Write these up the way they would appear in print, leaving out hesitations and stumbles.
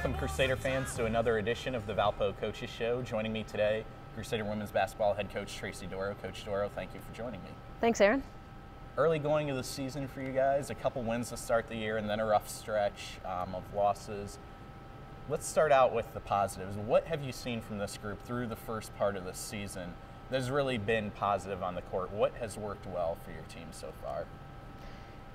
Welcome, Crusader fans, to another edition of the Valpo Coaches Show. Joining me today, Crusader women's basketball head coach Tracey Dorow. Coach Dorow, thank you for joining me. Thanks, Aaron. Early going of the season for you guys, a couple wins to start the year and then a rough stretch of losses. Let's start out with the positives. What have you seen from this group through the first part of the season that's really been positive on the court? What has worked well for your team so far?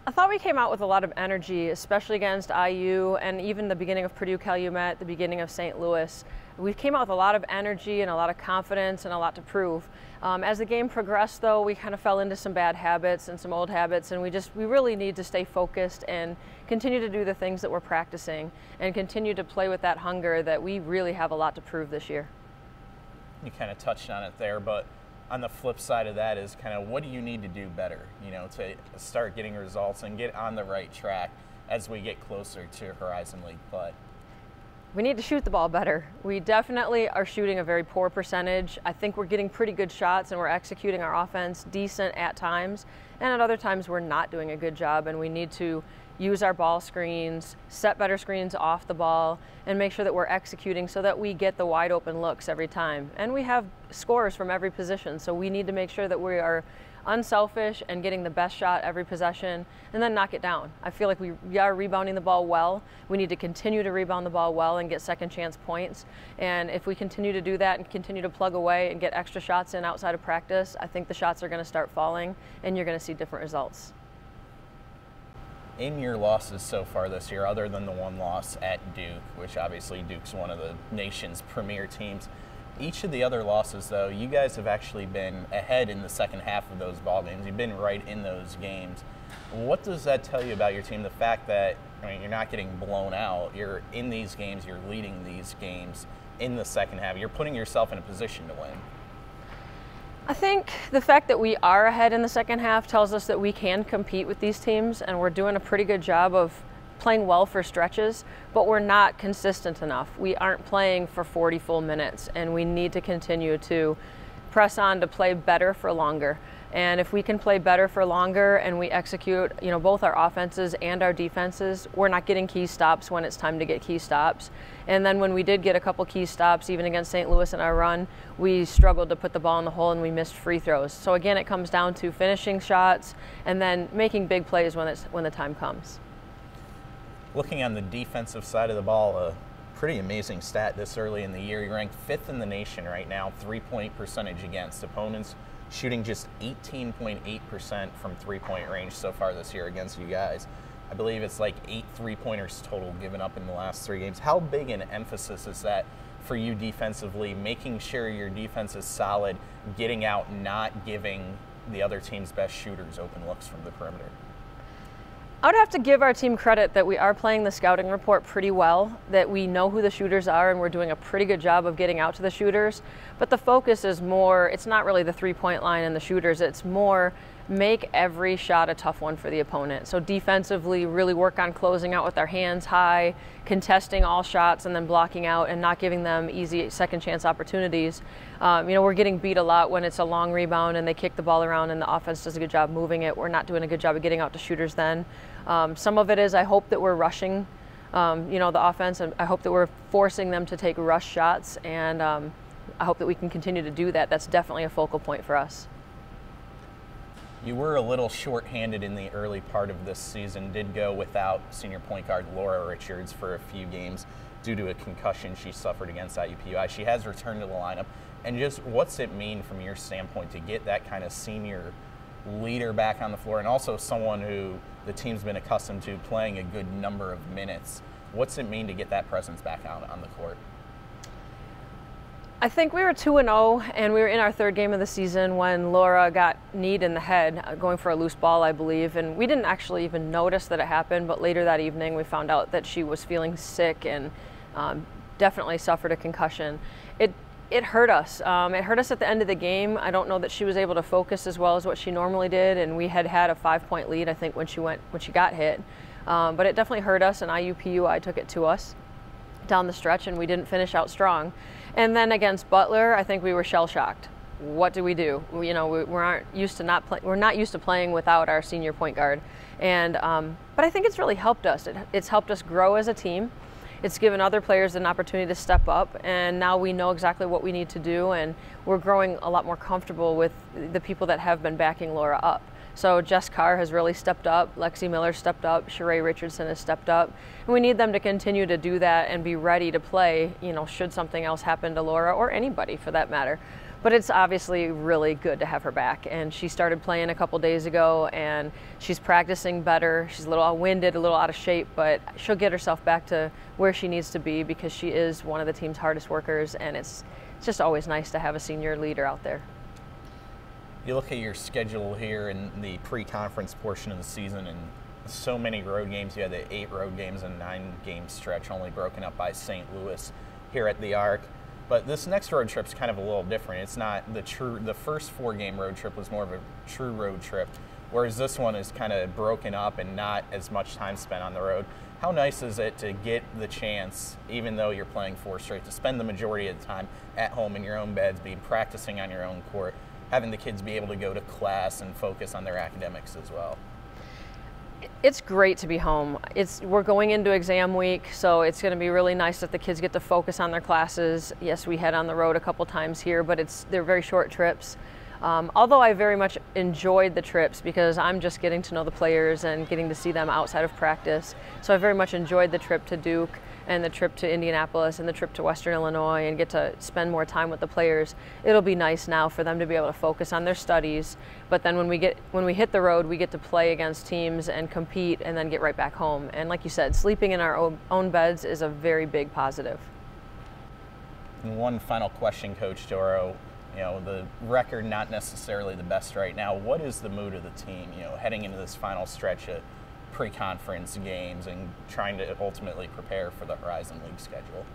I thought we came out with a lot of energy, especially against IU and even the beginning of Purdue-Calumet, the beginning of St. Louis. We came out with a lot of energy and a lot of confidence and a lot to prove. As the game progressed, though, we kind of fell into some bad habits and some old habits, and we really need to stay focused and continue to do the things that we're practicing and continue to play with that hunger that we really have a lot to prove this year. You kind of touched on it there, but on the flip side of that is kind of what do you need to do better, to start getting results and get on the right track as we get closer to Horizon League play? We need to shoot the ball better. We definitely are shooting a very poor percentage. I think we're getting pretty good shots and we're executing our offense decent at times, and at other times we're not doing a good job, and we need to use our ball screens, set better screens off the ball, and make sure that we're executing so that we get the wide open looks every time. And we have scores from every position, so we need to make sure that we are unselfish and getting the best shot every possession and then knock it down. I feel like we are rebounding the ball well. We need to continue to rebound the ball well and get second chance points. And if we continue to do that and continue to plug away and get extra shots in outside of practice, I think the shots are going to start falling and you're going to see different results. In your losses so far this year, other than the one loss at Duke, which obviously Duke's one of the nation's premier teams, each of the other losses, though, you guys have actually been ahead in the second half of those ball games. You've been right in those games. What does that tell you about your team? The fact that, you're not getting blown out. You're in these games. You're leading these games in the second half. You're putting yourself in a position to win. I think the fact that we are ahead in the second half tells us that we can compete with these teams, and we're doing a pretty good job of playing well for stretches, but we're not consistent enough. We aren't playing for 40 full minutes, and we need to continue to press on to play better for longer. And if we can play better for longer and we execute, both our offenses and our defenses, we're not getting key stops when it's time to get key stops. And then when we did get a couple key stops, even against St. Louis in our run, we struggled to put the ball in the hole and we missed free throws. So again, it comes down to finishing shots and then making big plays when the time comes. Looking on the defensive side of the ball, a pretty amazing stat this early in the year. You're ranked 5th in the nation right now, three-point percentage against opponents, shooting just 18.8% from three-point range so far this year against you guys. I believe it's like 8 three-pointers total given up in the last 3 games. How big an emphasis is that for you defensively, making sure your defense is solid, getting out, not giving the other team's best shooters open looks from the perimeter? I would have to give our team credit that we are playing the scouting report pretty well, that we know who the shooters are and we're doing a pretty good job of getting out to the shooters. But the focus is more, it's not really the three-point line and the shooters, it's more make every shot a tough one for the opponent. So defensively, really work on closing out with our hands high, contesting all shots and then blocking out and not giving them easy second chance opportunities. We're getting beat a lot when it's a long rebound and they kick the ball around and the offense does a good job moving it. We're not doing a good job of getting out to shooters then. Some of it is I hope that we're rushing, the offense, and I hope that we're forcing them to take rush shots, and I hope that we can continue to do that. That's definitely a focal point for us. You were a little short-handed in the early part of this season, did go without senior point guard Laura Richards for a few games due to a concussion she suffered against IUPUI. She has returned to the lineup. And just what's it mean from your standpoint to get that kind of senior leader back on the floor and also someone who the team's been accustomed to playing a good number of minutes? What's it mean to get that presence back out on the court? I think we were 2-0 and we were in our 3rd game of the season when Laura got kneed in the head, going for a loose ball, I believe. And we didn't actually even notice that it happened, but later that evening we found out that she was feeling sick and definitely suffered a concussion. It hurt us. It hurt us at the end of the game. I don't know that she was able to focus as well as what she normally did, and we had a 5-point lead, I think, when she got hit. But it definitely hurt us, and IUPUI took it to us down the stretch, and we didn't finish out strong. And then against Butler, I think we were shell-shocked. What do? We aren't used to we're not used to playing without our senior point guard, and but I think it's really helped us. It's helped us grow as a team. it's given other players an opportunity to step up, and now we know exactly what we need to do, and we're growing a lot more comfortable with the people that have been backing Laura up. So Jess Carr has really stepped up, Lexi Miller stepped up, Sheree Richardson has stepped up, and we need them to continue to do that and be ready to play, you know, should something else happen to Laura or anybody for that matter. But it's obviously really good to have her back, and she started playing a couple days ago, and she's practicing better. She's a little winded, a little out of shape, but she'll get herself back to where she needs to be because she is one of the team's hardest workers, and it's just always nice to have a senior leader out there. You look at your schedule here in the pre-conference portion of the season, and so many road games. You had the 8 road games and 9-game stretch, only broken up by St. Louis here at the Arc. But this next road trip's kind of a little different. It's not the first 4-game road trip was more of a true road trip, whereas this one is kind of broken up and not as much time spent on the road. How nice is it to get the chance, even though you're playing 4 straight, to spend the majority of the time at home in your own beds, be practicing on your own court, having the kids be able to go to class and focus on their academics as well? It's great to be home. We're going into exam week, so it's going to be really nice that the kids get to focus on their classes. Yes, we head on the road a couple times here, but they're very short trips. Although I very much enjoyed the trips because I'm just getting to know the players and getting to see them outside of practice. So I very much enjoyed the trip to Duke and the trip to Indianapolis and the trip to Western Illinois and get to spend more time with the players. It'll be nice now for them to be able to focus on their studies, but then when we hit the road, we get to play against teams and compete and then get right back home. And like you said, sleeping in our own beds is a very big positive. And one final question, Coach Dorow. You know, the record not necessarily the best right now. What is the mood of the team, you know, heading into this final stretch of pre-conference games and trying to ultimately prepare for the Horizon League schedule?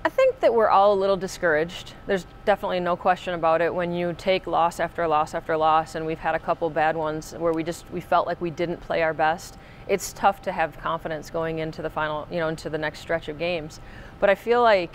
I think that we're all a little discouraged. There's definitely no question about it. When you take loss after loss after loss, and we've had a couple bad ones where we felt like we didn't play our best, it's tough to have confidence going into the final, you know, into the next stretch of games. But I feel like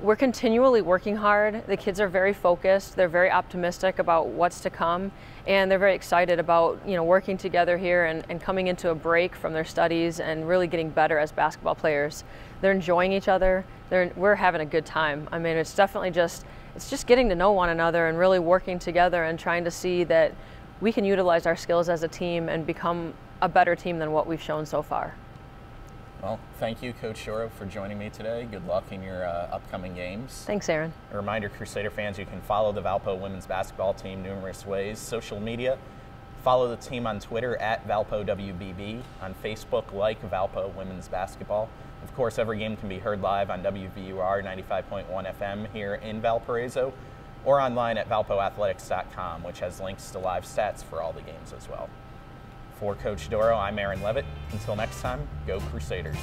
we're continually working hard. The kids are very focused. They're very optimistic about what's to come, and they're very excited about, you know, working together here and coming into a break from their studies and really getting better as basketball players. They're enjoying each other. We're having a good time. I mean, it's definitely just getting to know one another and really working together and trying to see that we can utilize our skills as a team and become a better team than what we've shown so far. Well, thank you, Coach Dorow, for joining me today. Good luck in your upcoming games. Thanks, Aaron. A reminder, Crusader fans, you can follow the Valpo women's basketball team numerous ways. Social media, follow the team on Twitter at ValpoWBB, on Facebook, like Valpo Women's Basketball. Of course, every game can be heard live on WVUR 95.1 FM here in Valparaiso, or online at valpoathletics.com, which has links to live stats for all the games as well. For Coach Dorow, I'm Aaron Leavitt. Until next time, go Crusaders.